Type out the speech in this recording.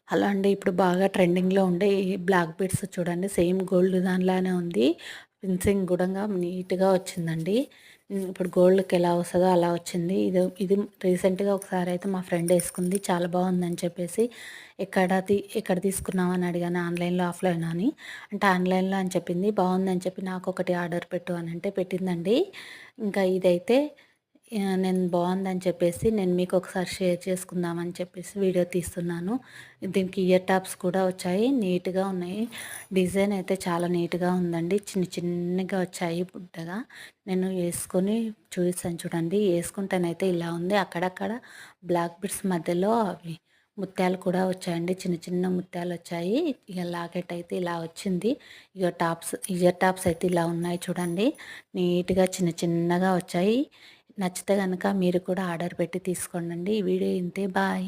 Hello అండి. ఇప్పుడు బాగా ట్రెండింగ్‌లో ఉండే ఈ బ్లాక్ బీడ్స్ చూడండి. సేమ్ గోల్డ్ దానిలానే ఉంది. ఫినిషింగ్ గూడంగా నీట్‌గా వచ్చిందండి. ఇప్పుడు గోల్డ్‌కి ఎలా వస్తదో అలా వచ్చింది. ఇది రీసెంట్‌గా ఒకసారైతే మా ఫ్రెండ్ ఏసుకుంది. చాలా బాగుందని చెప్పేసి ఎక్కడ తీసుకున్నావు అని అడిగాను. ఆన్‌లైన్‌లో, ఆఫ్‌లైనా అని. అంటే ఆన్‌లైన్‌లో అని చెప్పింది. బాగుందని చెప్పి నాకొకటి ఆర్డర్ పెట్టు అనంటే పెట్టిందండి. ఇంకా ఇదైతే నేను బాగుందని చెప్పేసి నేను మీకు ఒకసారి షేర్ చేసుకుందామని చెప్పేసి వీడియో తీస్తున్నాను. దీనికి ఇయర్ టాప్స్ కూడా వచ్చాయి. నీట్‌గా ఉన్నాయి. డిజైన్ అయితే చాలా నీట్‌గా ఉందండి. చిన్నగా వచ్చాయి బుడ్డగా. నేను వేసుకొని చూపిస్తాను చూడండి. వేసుకుంటేనైతే ఇలా ఉంది. అక్కడక్కడ బ్లాక్ బిట్స్ మధ్యలో అవి ముత్యాలు కూడా వచ్చాయండి. చిన్న ముత్యాలు వచ్చాయి. ఇక లాకెట్ అయితే ఇలా వచ్చింది. ఇయర్ టాప్స్ అయితే ఇలా ఉన్నాయి చూడండి. నీట్‌గా చిన్నగా వచ్చాయి. నచ్చితే గనక మీరు కూడా ఆర్డర్ పెట్టి తీసుకోండి. ఈ వీడియో ఇంతే. బాయ్.